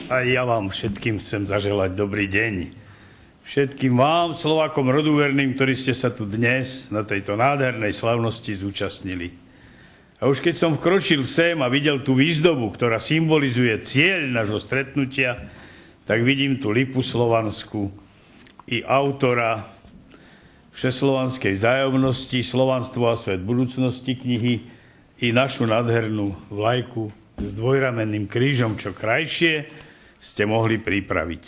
A ja vám všetkým chcem zaželať dobrý deň. Všetkým vám, Slovákom roduverným, ktorí ste sa tu dnes na tejto nádhernej slavnosti zúčastnili. A už keď som vkročil sem a videl tú výzdobu, ktorá symbolizuje cieľ nášho stretnutia, tak vidím tú lipu slovanskú i autora Všeslovanskej vzájomnosti, Slovanstvo a svet budúcnosti knihy i našu nádhernú vlajku s dvojramenným krížom, čo krajšie ste mohli pripraviť.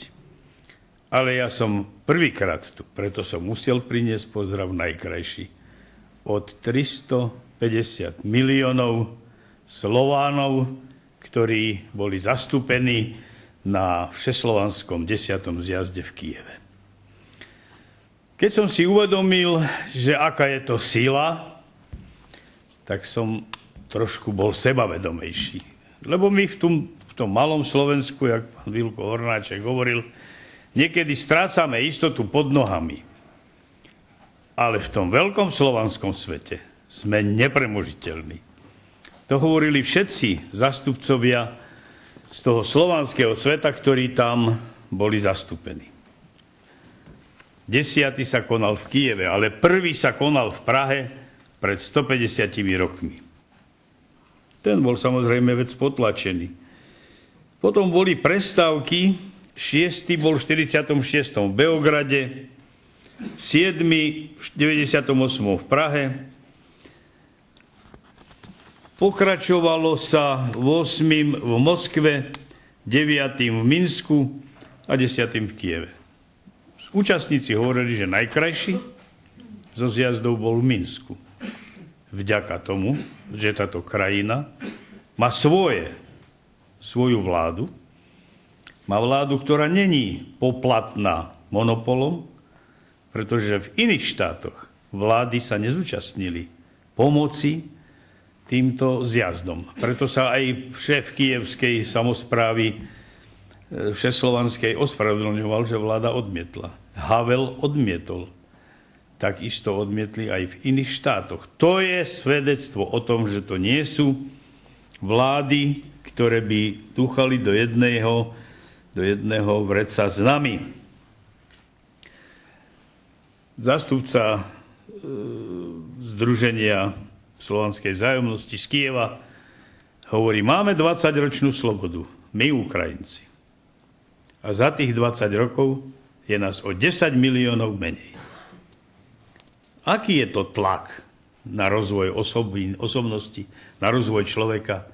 Ale ja som prvýkrát tu, preto som musel priniesť pozdrav najkrajší. Od 350 miliónov Slovánov, ktorí boli zastúpení na Všeslovanskom 10. zjazde v Kyjeve. Keď som si uvedomil, že aká je to sila, tak som trošku bol sebavedomejší. Lebo my v tom malom Slovensku, jak pán Vilko Hornáček hovoril, niekedy strácame istotu pod nohami. Ale v tom veľkom slovanskom svete sme nepremožiteľní. To hovorili všetci zastupcovia z toho slovanského sveta, ktorí tam boli zastúpení. 10. sa konal v Kyjeve, ale prvý sa konal v Prahe pred 150 rokmi. Ten bol samozrejme vec potlačený. Potom boli prestávky, 6. bol v 46. v Beograde, 7. v 98. v Prahe. Pokračovalo sa 8. v Moskve, 9. v Minsku a 10. v Kyjeve. Účastníci hovorili, že najkrajší zo zjazdov bol v Minsku. Vďaka tomu, že táto krajina má svoju vládu, má vládu, ktorá není poplatná monopolom, pretože v iných štátoch vlády sa nezúčastnili pomoci týmto zjazdom. Preto sa aj šéf kyjevskej samosprávy všeslovanskej ospravedlňoval, že vláda odmietla. Havel odmietol. Takisto odmietli aj v iných štátoch. To je svedectvo o tom, že to nie sú vlády, ktoré by dúchali do jedného vreca s nami. Zástupca Združenia slovanskej vzájomnosti z Kyjeva hovorí, máme 20-ročnú slobodu, my Ukrajinci. A za tých 20 rokov je nás o 10 miliónov menej. Aký je to tlak na rozvoj osobnosti, na rozvoj človeka?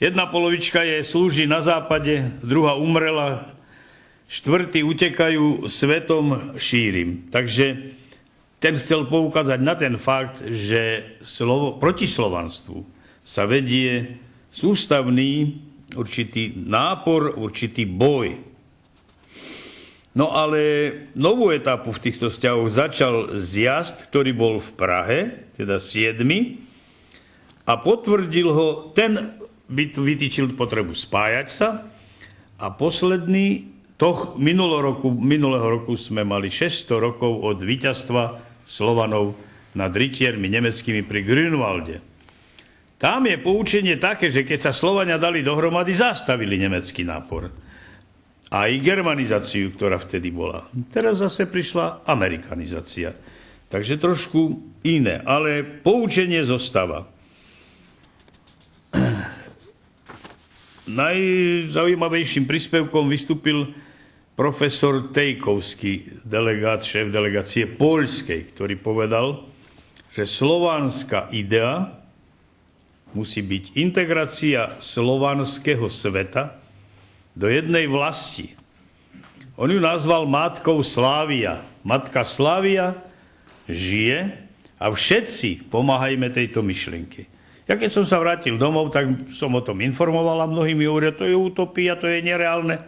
Jedna polovička slúži na západe, druhá umrela, štvrtí utekajú svetom šírim. Takže ten chcel poukázať na ten fakt, že proti slovanstvu sa vedie sústavný určitý nápor, určitý boj. No ale novú etapu v týchto vzťahoch začal zjazd, ktorý bol v Prahe, teda 7. A potvrdil ho, ten vytýčil potrebu spájať sa a posledný, minulého roku sme mali 600 rokov od víťazstva Slovanov nad rytiermi nemeckými pri Grünwalde. Tam je poučenie také, že keď sa Slovania dali dohromady, zastavili nemecký nápor. Aj germanizáciu, ktorá vtedy bola. Teraz zase prišla amerikanizácia. Takže trošku iné, ale poučenie zostáva. Najzaujímavejším príspevkom vystúpil profesor Tejkovský, šéf delegácie poľskej, ktorý povedal, že slovanská idea musí byť integrácia slovanského sveta do jednej vlasti. On ju nazval matkou Slávia. Matka Slávia žije A všetci pomáhajme tejto myšlienke. Ja keď som sa vrátil domov, tak som o tom informoval a mnohí mi hovoria, to je utopia, to je nereálne.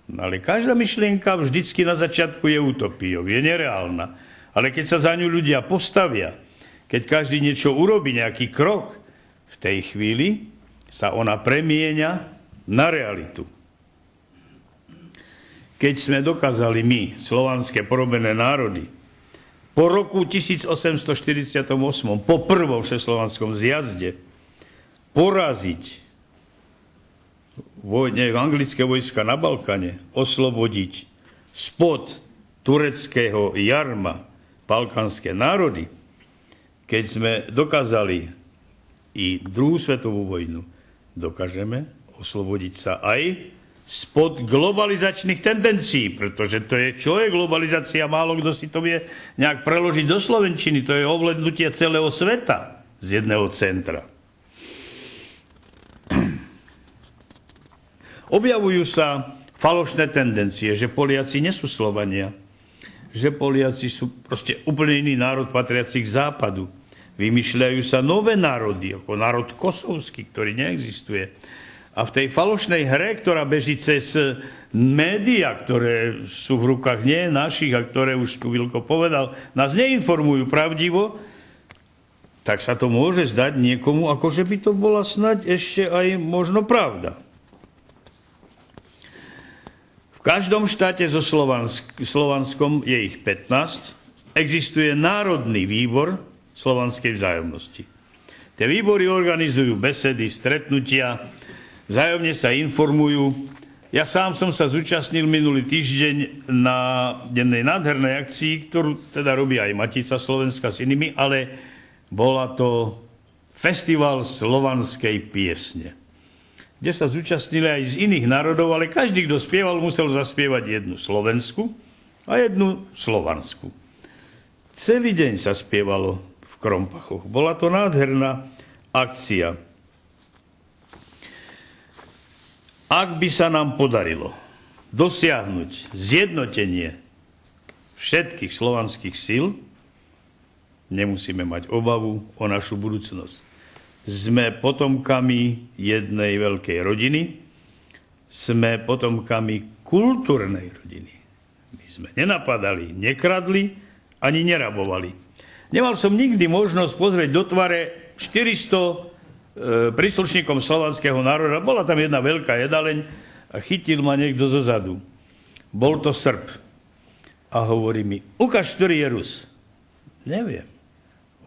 No ale každá myšlienka vždycky na začiatku je utopiou, je nereálna. Ale keď sa za ňu ľudia postavia, keď každý niečo urobí, nejaký krok, v tej chvíli sa ona premieňa na realitu. Keď sme dokázali my, slovanské porobené národy, po roku 1848, po prvom všeslovanskom zjazde, poraziť anglické vojska na Balkáne, oslobodiť spod tureckého jarma balkánske národy, keď sme dokázali i druhú svetovú vojnu, dokážeme oslobodiť sa aj spod globalizačných tendencií, pretože to je, čo je globalizácia, málo kto si to vie nejak preložiť do slovenčiny, to je ovládnutie celého sveta z jedného centra. Objavujú sa falošné tendencie, že Poliaci nie sú Slovania, že Poliaci sú proste úplne iný národ patriaci k západu. Vymýšľajú sa nové národy, ako národ kosovský, ktorý neexistuje. A v tej falošnej hre, ktorá beží cez médiá, ktoré sú v rukách nie našich, a ktoré už tu Vilko povedal, nás neinformujú pravdivo, tak sa to môže zdať niekomu, ako že by to bola snať ešte aj možno pravda. V každom štáte so Slovanskom, je ich 15, existuje národný výbor slovanskej vzájomnosti. Tie výbory organizujú besedy, stretnutia, vzájomne sa informujú. Ja sám som sa zúčastnil minulý týždeň na jednej nádhernej akcii, ktorú teda robí aj Matica Slovenska s inými, ale bola to festival slovanskej piesne, kde sa zúčastnili aj z iných národov, ale každý, kto spieval, musel zaspievať jednu slovenskú a jednu slovanskú. Celý deň sa spievalo v Krompachoch. Bola to nádherná akcia. Ak by sa nám podarilo dosiahnuť zjednotenie všetkých slovanských síl, nemusíme mať obavu o našu budúcnosť. Sme potomkami jednej veľkej rodiny, sme potomkami kultúrnej rodiny. My sme nenapadali, nekradli, ani nerabovali. Nemal som nikdy možnosť pozrieť do tvare 400 príslušníkom slovanského národa. Bola tam jedna veľká jedaleň a chytil ma niekto zozadu. Bol to Srb. A hovorí mi, ukáž, ktorý je Rus. Neviem.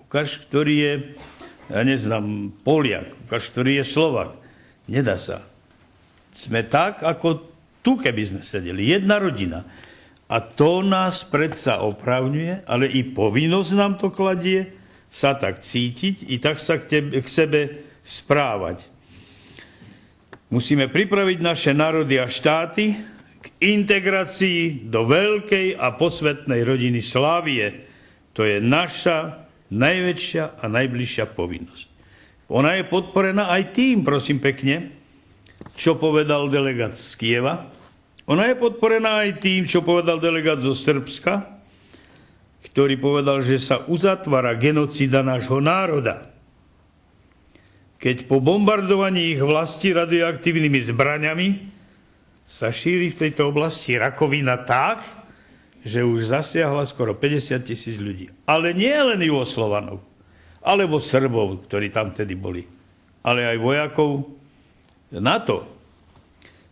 Ukáž, ktorý je, ja neznám, Poliak. Ukáž, ktorý je Slovak. Nedá sa. Sme tak, ako tu, keby sme sedeli. Jedna rodina. A to nás predsa opravňuje, ale i povinnosť nám to kladie, sa tak cítiť i tak sa k sebe správať. Musíme pripraviť naše národy a štáty k integrácii do veľkej a posvetnej rodiny Slávie. To je naša najväčšia a najbližšia povinnosť. Ona je podporená aj tým, prosím pekne, čo povedal delegát z Kieva. Ona je podporená aj tým, čo povedal delegát zo Srbska, ktorý povedal, že sa uzatvára genocída nášho národa, keď po bombardovaní ich vlasti radioaktívnymi zbraňami sa šíri v tejto oblasti rakovina tak, že už zasiahla skoro 50 000 ľudí. Ale nie len Juhoslovanov, alebo Srbov, ktorí tam tedy boli, ale aj vojakov NATO.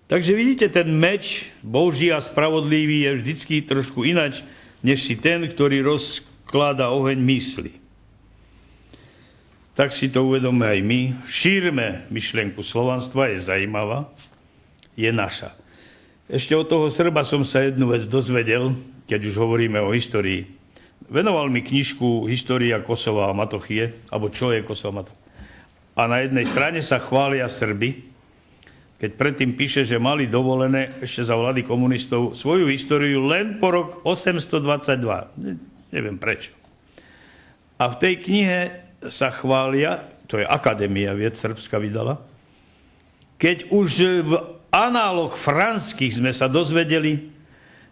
Takže vidíte, ten meč Boží a spravodlivý je vždycky trošku inač, než si ten, ktorý rozkladá oheň mysli. Tak si to uvedome aj my. Šírme myšlienku slovanstva, je zaujímavá, je naša. Ešte od toho Srba som sa jednu vec dozvedel, keď už hovoríme o histórii. Venoval mi knižku História Kosova a Matochie, alebo čo je Kosovo a Matochie. A na jednej strane sa chvália Srby, keď predtým píše, že mali dovolené ešte za vlády komunistov svoju históriu len po rok 822. Neviem prečo. A v tej knihe sa chvália, to je Akadémia vied Srbska vydala, keď už v análoch franských sme sa dozvedeli,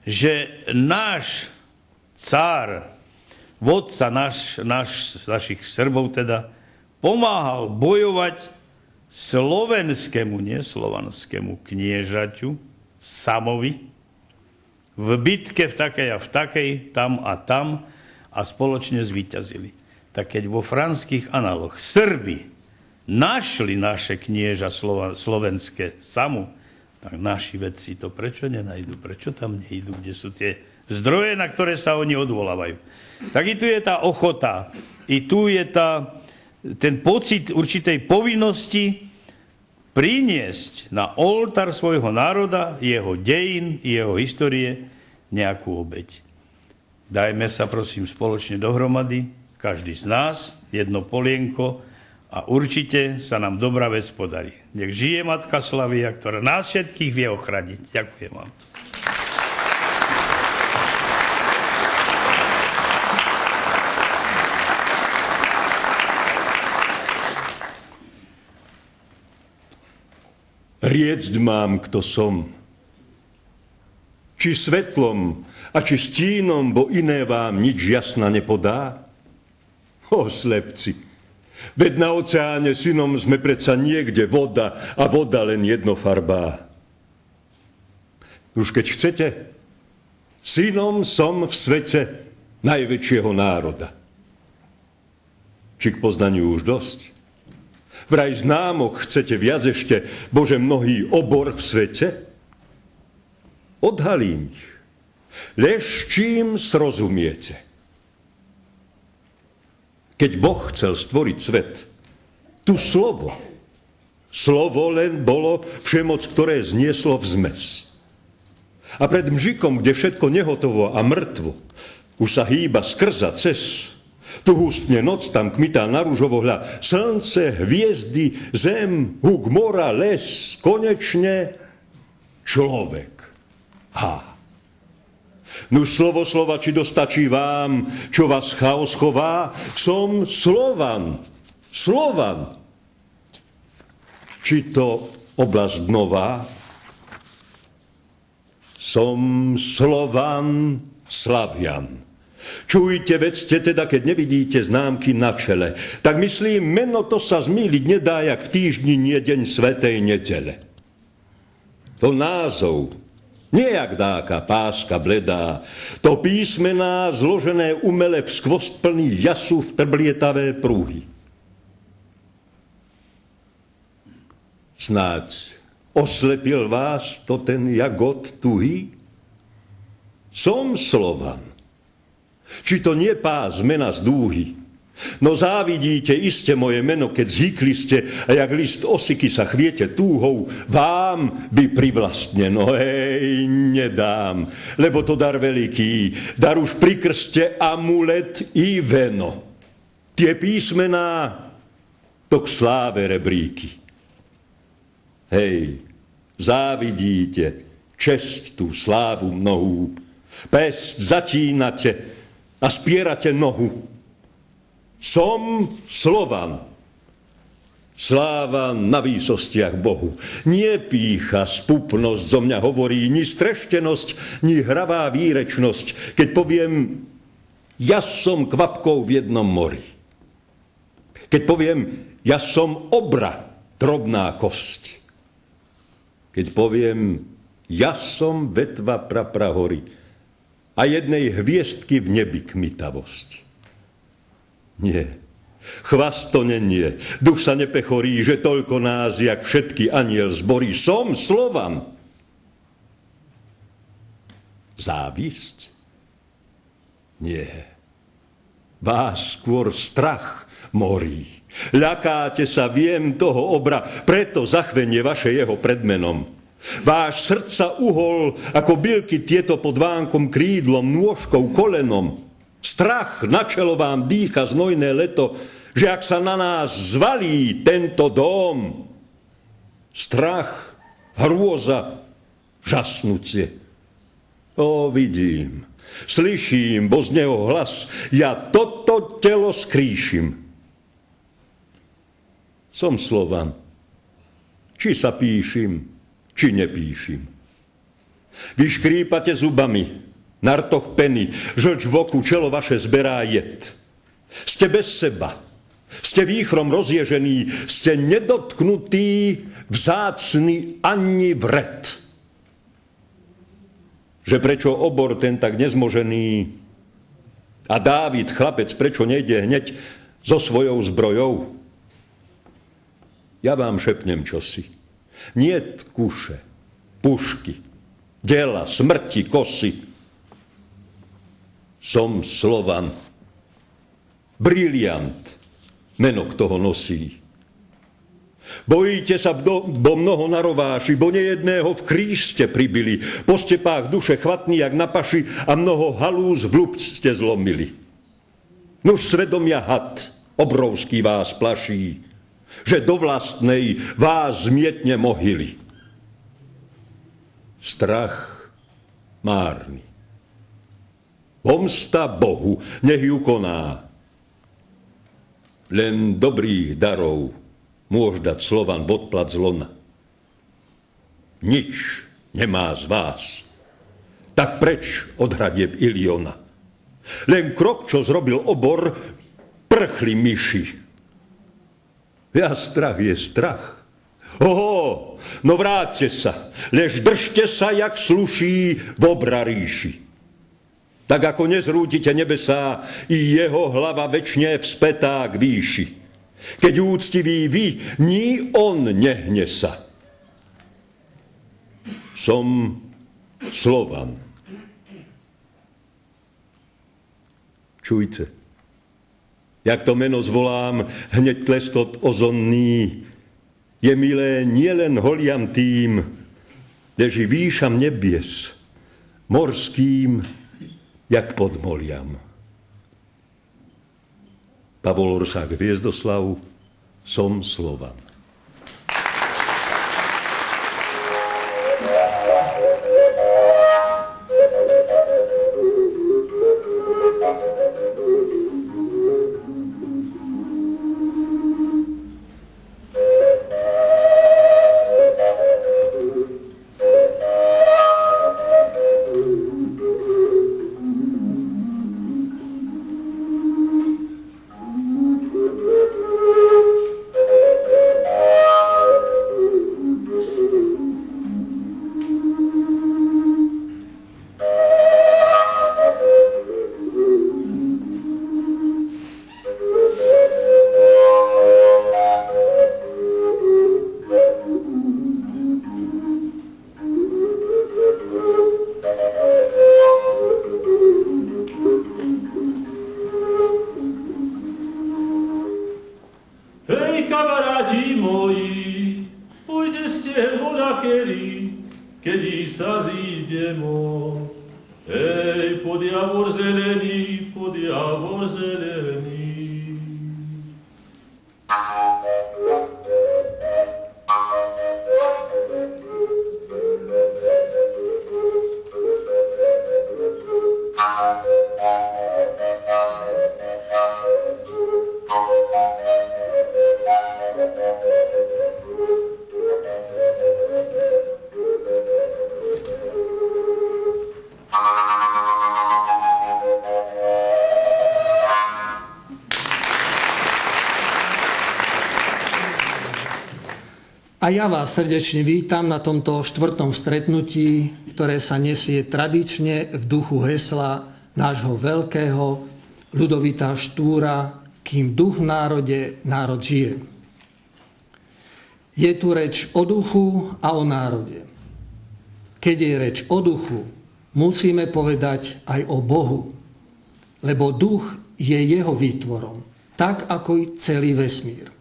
že náš cár vodca našich Srbov teda, pomáhal bojovať slovenskému, nie slovanskému kniežaťu, Samovi, v bitke v takej a v takej, tam a spoločne zvíťazili. Tak keď vo franských análoch Srbi našli naše knieža slovenské Samu, tak naši vedci to prečo nenajdu? Prečo tam nejdú, kde sú tie zdroje, na ktoré sa oni odvolávajú? Tak i tu je tá ochota, i tu je ten pocit určitej povinnosti priniesť na oltár svojho národa, jeho dejín, jeho histórie nejakú obeť. Dajme sa prosím spoločne dohromady, každý z nás, jedno polienko, a určite sa nám dobrá vec podarí. Nech žije Matka Slavia, ktorá nás všetkých vie ochraniť. Ďakujem vám. Riecť mám, kto som. Či svetlom a či stínom, bo iné vám nič jasna nepodá? O slepci! Veď na oceáne synom sme predsa niekde voda a voda len jednofarbá. Už keď chcete, synom som v svete najväčšieho národa. Či k poznaniu už dosť? Vraj známok chcete viac ešte, Bože, mnohý obor v svete? Odhalím ich, lež čím srozumiete. Keď Boh chcel stvoriť svet, tu slovo len bolo všemoc, ktoré znieslo vzmes. A pred mžikom, kde všetko nehotovo a mŕtvo, už sa hýba skrza cez, tu hustne noc, tam kmitá na ružovo hľa, slnce, hviezdy, zem, huk mora, les, konečne človek. Nuž slovo slova, či dostačí vám, čo vás chaos chová? Som Slovan. Či to oblasť nová? Som Slovan, Slavian. Čujte, vedzte teda, keď nevidíte známky na čele. Tak myslím, meno to sa zmýliť nedá, jak v týždni nie deň svätej nedele. To názov, nie jak dáka páska bledá, to písmená zložené umele v skvost plný jasu v trblietavé prúhy. Snáď oslepil vás to ten jagot tuhý? Som Slovan. Či to nie pás mena z dúhy? No závidíte iste moje meno, keď zhýkli ste a jak list osiky sa chviete túhou, vám by privlastneno, nedám, lebo to dar veľký, dar už pri krste amulet i veno. Tie písmená, to k sláve rebríky. Závidíte česť tú slávu mnohú, pesť zatínate a spierate nohu. Som Slovan. Sláva na výsostiach Bohu. Nie pýcha, spupnosť zo mňa hovorí, ni streštenosť, ni hravá výrečnosť, keď poviem, ja som kvapkou v jednom mori. Keď poviem, ja som obra, drobná kosť. Keď poviem, ja som vetva praprahory a jednej hviezdky v nebi kmitavosť. Nie, chvast to nenie, duch sa nepechorí, že toľko nás, jak všetky aniel zborí. Som Slovan. Závisť? Nie, vás skôr strach morí. Ľakáte sa, viem toho obra, preto zachvenie vaše jeho predmenom. Váš srdca uhol, ako bylky tieto pod vánkom krídlom, nôžkou, kolenom. Strach na čelo vám dýcha znojné leto, že ak sa na nás zvalí tento dom, strach, hrôza, žasnucie. Vidím, slyším, bo z neho hlas, ja toto telo skríšim. Som Slovan, či sa píšim, či nepíšim. Vy škrípate zubami, na rtoch peny, žlč v oku, čelo vaše zberá jed. Ste bez seba, ste výchrom rozježení, ste nedotknutí, vzácny ani vred. Že prečo obor ten tak nezmožený a Dávid, chlapec, prečo nejde hneď so svojou zbrojou? Ja vám šepnem čosi. Niet kuše, pušky, dela, smrti, kosy. Som Slovan. Briliant, meno kto ho nosí. Bojíte sa, bo mnoho narováši, bo nejedného v kríž ste pribili, po stepách duše chvatný jak na paši a mnoho halúz v ľub ste zlomili. Nuž svedomia had obrovský vás plaší, že do vlastnej vás zmietne mohyly. Strach márny. Pomsta Bohu, nech ju koná. Len dobrých darov môž dať Slovan v odplat zlona. Nič nemá z vás. Tak preč od hradieb Iliona. Len krok, čo zrobil obor, prchli myši. Ja strach je strach. Oho, no vráťte sa, lež držte sa, jak sluší v obraríši. Tak ako nezrútite nebesá, i jeho hlava večne vzpetá k výši. Keď úctivý vy, ní on nehne sa. Som Slovan. Čujte, jak to meno zvolám, hneď tleskot ozonný, je milé nielen holiam tým, leži výšam nebies, morským, jak podmoliam. Pavol Orsák, Hviezdoslav, Som Slovan. A ja vás srdečne vítam na tomto štvrtom stretnutí, ktoré sa nesie tradične v duchu hesla nášho veľkého Ľudovita Štúra, kým duch v národe, národ žije. Je tu reč o duchu a o národe. Keď je reč o duchu, musíme povedať aj o Bohu, lebo duch je jeho výtvorom, tak ako i celý vesmír.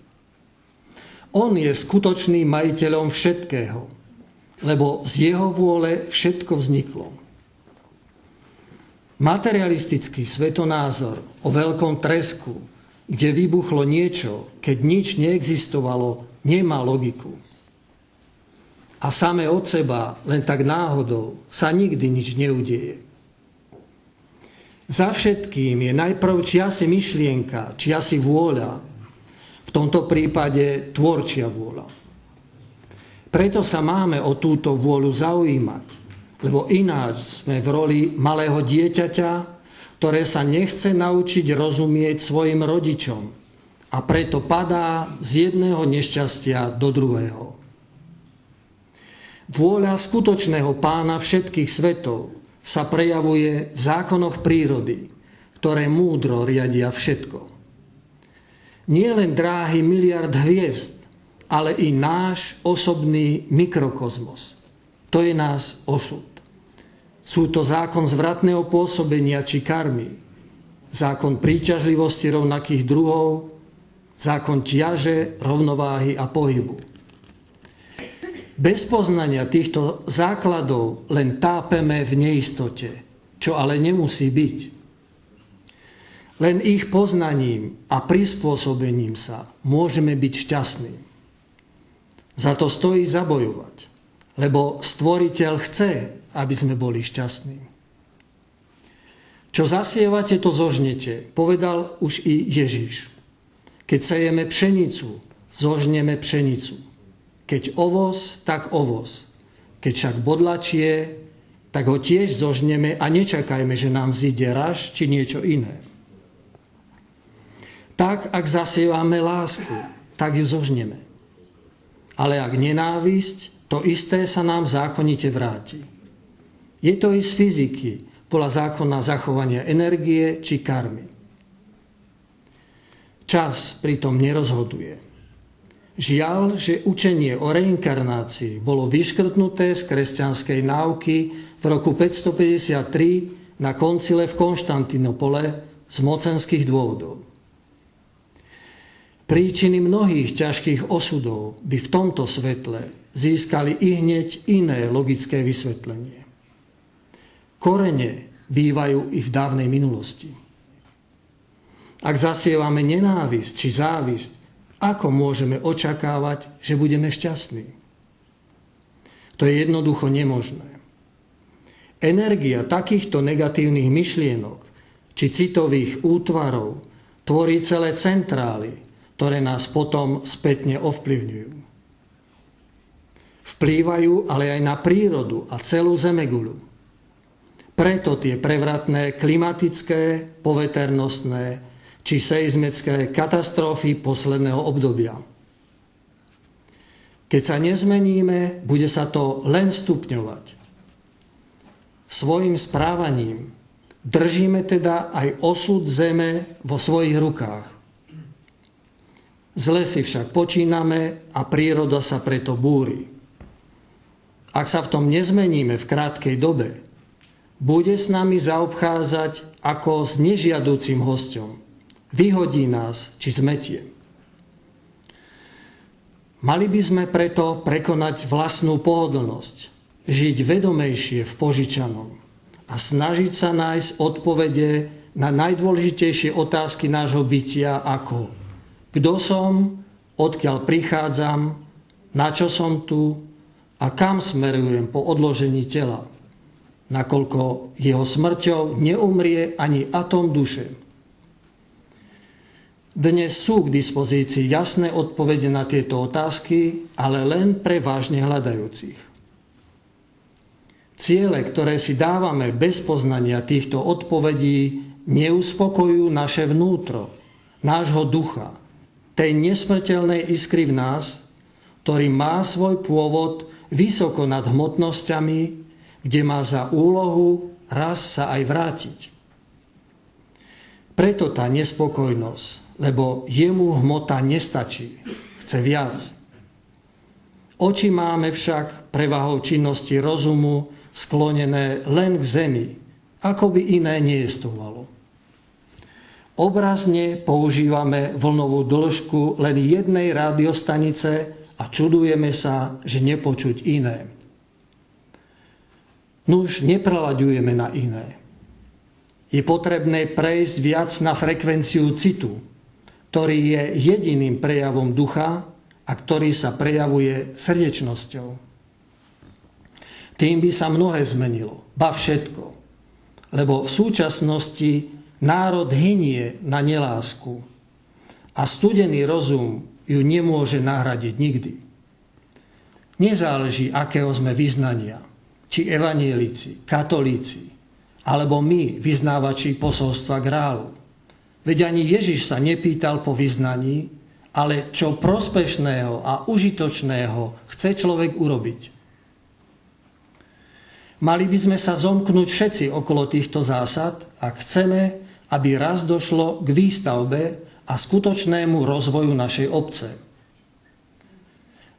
On je skutočným majiteľom všetkého, lebo z jeho vôle všetko vzniklo. Materialistický svetonázor o veľkom tresku, kde vybuchlo niečo, keď nič neexistovalo, nemá logiku. A samé od seba, len tak náhodou, sa nikdy nič neudeje. Za všetkým je najprv čiasi myšlienka, čiasi vôľa, v tomto prípade tvorčia vôľa. Preto sa máme o túto vôľu zaujímať, lebo ináč sme v roli malého dieťaťa, ktoré sa nechce naučiť rozumieť svojim rodičom a preto padá z jedného nešťastia do druhého. Vôľa skutočného Pána všetkých svetov sa prejavuje v zákonoch prírody, ktoré múdro riadia všetko. Nie len dráhy miliard hviezd, ale i náš osobný mikrokozmos. To je nás osud. Sú to zákon zvratného pôsobenia či karmy, zákon príťažlivosti rovnakých druhov, zákon ťaže, rovnováhy a pohybu. Bez poznania týchto základov len tápeme v neistote, čo ale nemusí byť. Len ich poznaním a prispôsobením sa môžeme byť šťastní. Za to stojí zabojovať, lebo Stvoriteľ chce, aby sme boli šťastní. Čo zasievate, to zožnete, povedal už i Ježiš. Keď sejeme pšenicu, zožneme pšenicu. Keď ovoz, tak ovoz. Keď však bodlačie, tak ho tiež zožneme a nečakajme, že nám zíde raž či niečo iné. Tak, ak zasievame lásku, tak ju zožneme. Ale ak nenávisť, to isté sa nám zákonite vráti. Je to i z fyziky, podľa zákona zachovania energie či karmy. Čas pritom nerozhoduje. Žiaľ, že učenie o reinkarnácii bolo vyškrtnuté z kresťanskej náuky v roku 553 na koncile v Konštantinopole z mocenských dôvodov. Príčiny mnohých ťažkých osudov by v tomto svetle získali i hneď iné logické vysvetlenie. Korene bývajú i v dávnej minulosti. Ak zasievame nenávisť či závisť, ako môžeme očakávať, že budeme šťastní? To je jednoducho nemožné. Energia takýchto negatívnych myšlienok či citových útvarov tvorí celé centrály, ktoré nás potom spätne ovplyvňujú. Vplývajú ale aj na prírodu a celú zemeguľu. Preto tie prevratné klimatické, poveternostné či seizmické katastrofy posledného obdobia. Keď sa nezmeníme, bude sa to len stupňovať. Svojím správaním držíme teda aj osud zeme vo svojich rukách. Zle si však počíname a príroda sa preto búri. Ak sa v tom nezmeníme v krátkej dobe, bude s nami zaobchádzať ako s nežiaducím hosťom. Vyhodí nás, či zmetie. Mali by sme preto prekonať vlastnú pohodlnosť, žiť vedomejšie v požičanom a snažiť sa nájsť odpovede na najdôležitejšie otázky nášho bytia ako kto som, odkiaľ prichádzam, na čo som tu a kam smerujem po odložení tela, nakoľko jeho smrťou neumrie ani atóm duše. Dnes sú k dispozícii jasné odpovede na tieto otázky, ale len pre vážne hľadajúcich. Ciele, ktoré si dávame bez poznania týchto odpovedí, neuspokojujú naše vnútro, nášho ducha, tej nesmrteľnej iskry v nás, ktorý má svoj pôvod vysoko nad hmotnosťami, kde má za úlohu raz sa aj vrátiť. Preto tá nespokojnosť, lebo jemu hmota nestačí, chce viac. Oči máme však prevahou činnosti rozumu sklonené len k zemi, ako by iné nejestovalo. Obrazne používame vlnovú dĺžku len jednej rádiostanice a čudujeme sa, že nepočuť iné. Nuž neprelaďujeme na iné. Je potrebné prejsť viac na frekvenciu citu, ktorý je jediným prejavom ducha a ktorý sa prejavuje srdečnosťou. Tým by sa mnohé zmenilo, ba všetko, lebo v súčasnosti národ hynie na nelásku a studený rozum ju nemôže nahradiť nikdy. Nezáleží, akého sme vyznania, či evanjelici, katolíci, alebo my, vyznávači posolstva grálu. Veď ani Ježiš sa nepýtal po vyznaní, ale čo prospešného a užitočného chce človek urobiť. Mali by sme sa zomknúť všetci okolo týchto zásad, ak chceme, aby raz došlo k výstavbe a skutočnému rozvoju našej obce.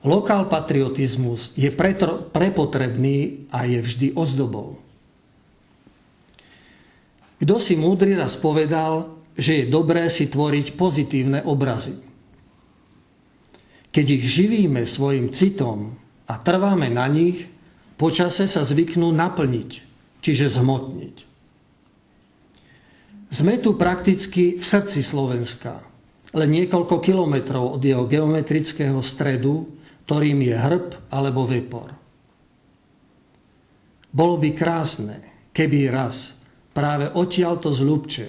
Lokál patriotizmus je preto prepotrebný a je vždy ozdobou. Kto si múdry raz povedal, že je dobré si tvoriť pozitívne obrazy. Keď ich živíme svojim citom a trváme na nich, počase sa zvyknú naplniť, čiže zhmotniť. Sme tu prakticky v srdci Slovenska, len niekoľko kilometrov od jeho geometrického stredu, ktorým je hrb alebo vepor. Bolo by krásne, keby raz práve odtiaľto z Ľubče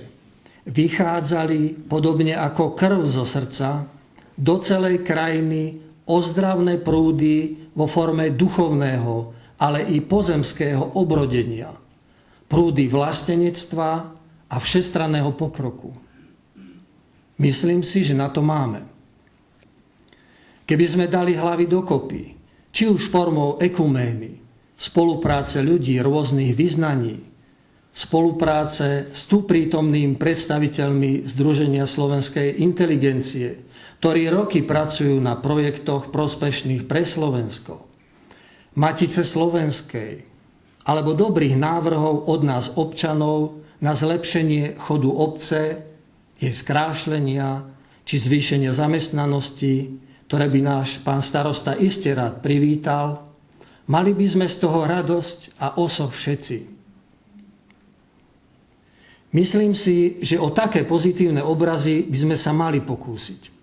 vychádzali, podobne ako krv zo srdca, do celej krajiny ozdravné prúdy vo forme duchovného, ale i pozemského obrodenia. Prúdy vlastenectva a všestranného pokroku. Myslím si, že na to máme. Keby sme dali hlavy dokopy, či už formou ekumény, spolupráce ľudí rôznych vyznaní, spolupráce s tu prítomným predstaviteľmi Združenia slovenskej inteligencie, ktorí roky pracujú na projektoch prospešných pre Slovensko, Matice slovenskej, alebo dobrých návrhov od nás občanov na zlepšenie chodu obce, jej skrášlenia či zvýšenia zamestnanosti, ktoré by náš pán starosta iste rád privítal, mali by sme z toho radosť a osoch všetci. Myslím si, že o také pozitívne obrazy by sme sa mali pokúsiť.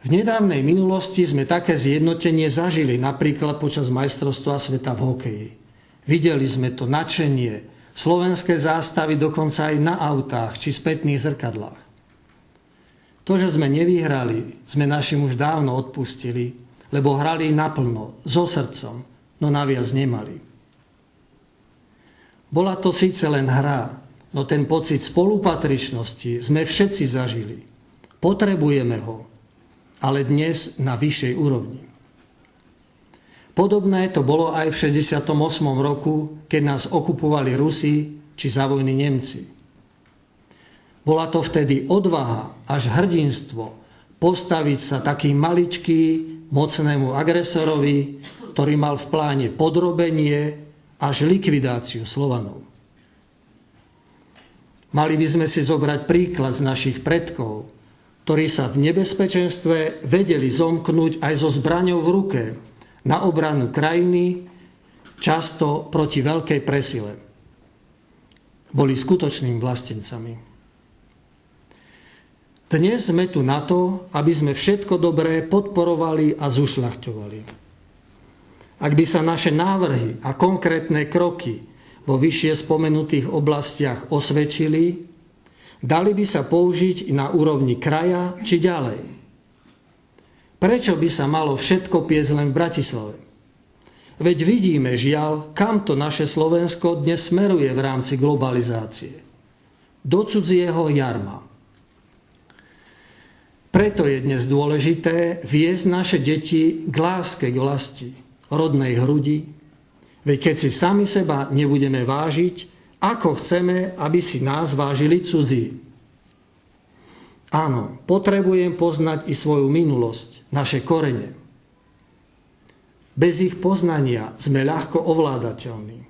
V nedávnej minulosti sme také zjednotenie zažili, napríklad počas majstrovstva sveta v hokeji. Videli sme to nadšenie, slovenské zástavy dokonca aj na autách či spätných zrkadlách. To, že sme nevyhrali, sme našim už dávno odpustili, lebo hrali naplno, so srdcom, no naviac nemali. Bola to síce len hra, no ten pocit spolupatričnosti sme všetci zažili. Potrebujeme ho, ale dnes na vyššej úrovni. Podobné to bolo aj v 68. roku, keď nás okupovali Rusi či za vojny Nemci. Bola to vtedy odvaha až hrdinstvo postaviť sa taký maličký mocnému agresorovi, ktorý mal v pláne podrobenie až likvidáciu Slovanov. Mali by sme si zobrať príklad z našich predkov, ktorí sa v nebezpečenstve vedeli zomknúť aj so zbraňou v ruke na obranu krajiny, často proti veľkej presile. Boli skutočnými vlastencami. Dnes sme tu na to, aby sme všetko dobré podporovali a zušľachťovali. Ak by sa naše návrhy a konkrétne kroky vo vyššie spomenutých oblastiach osvedčili, dali by sa použiť i na úrovni kraja či ďalej. Prečo by sa malo všetko piesť len v Bratislave? Veď vidíme, žiaľ, kam to naše Slovensko dnes smeruje v rámci globalizácie. Do cudzieho jarma. Preto je dnes dôležité viesť naše deti k láske k vlasti, rodnej hrudi. Veď keď si sami seba nebudeme vážiť, ako chceme, aby si nás vážili cudzí. Áno, potrebujem poznať i svoju minulosť, naše korene. Bez ich poznania sme ľahko ovládateľní.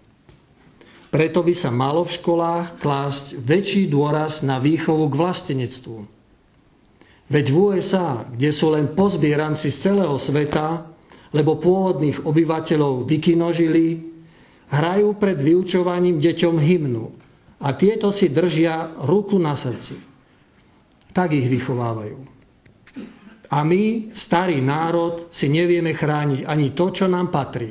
Preto by sa malo v školách klásť väčší dôraz na výchovu k vlastenectvu. Veď v USA, kde sú len pozbieranci z celého sveta, lebo pôvodných obyvateľov vykinožili, hrajú pred vyučovaním deťom hymnu a tieto si držia ruku na srdci. Tak ich vychovávajú. A my, starý národ, si nevieme chrániť ani to, čo nám patrí.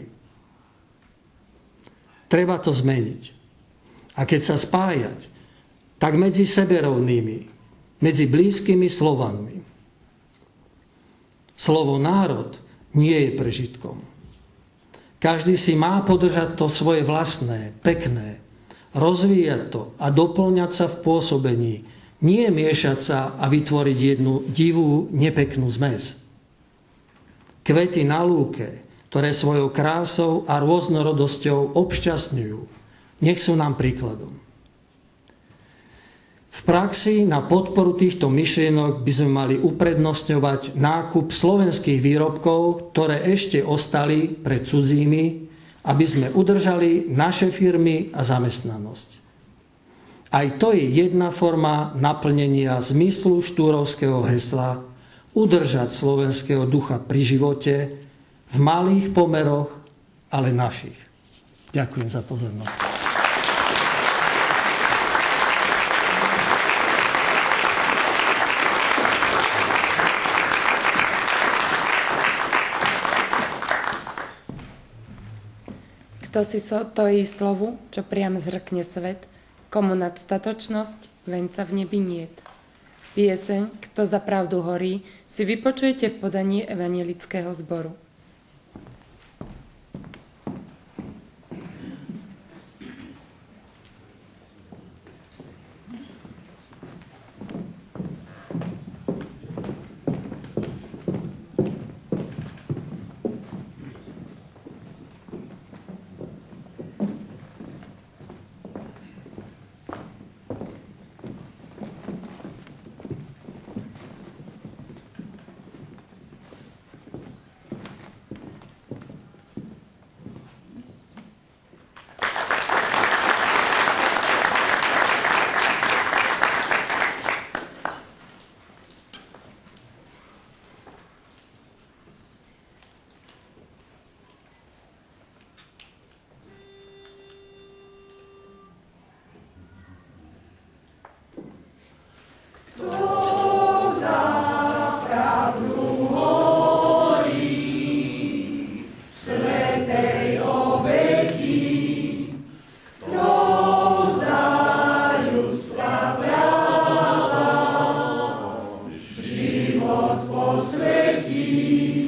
Treba to zmeniť. A keď sa spájať, tak medzi seberovnými, medzi blízkymi Slovanmi. Slovo národ nie je prežitkom. Každý si má podržať to svoje vlastné, pekné, rozvíjať to a doplňať sa v pôsobení, nie miešať sa a vytvoriť jednu divú, nepeknú zmes. Kvety na lúke, ktoré svojou krásou a rôznorodosťou obšťastňujú, nech sú nám príkladom. V praxi na podporu týchto myšlienok by sme mali uprednostňovať nákup slovenských výrobkov, ktoré ešte ostali pred cudzími, aby sme udržali naše firmy a zamestnanosť. Aj to je jedna forma naplnenia zmyslu štúrovského hesla udržať slovenského ducha pri živote v malých pomeroch, ale našich. Ďakujem za pozornosť. Kto si stojí slovu, čo priam zhrkne svet, komu nadstatočnosť, venca v nebi niet. Pieseň, kto za pravdu horí, si vypočujete v podaní evanjelického zboru. Posvetí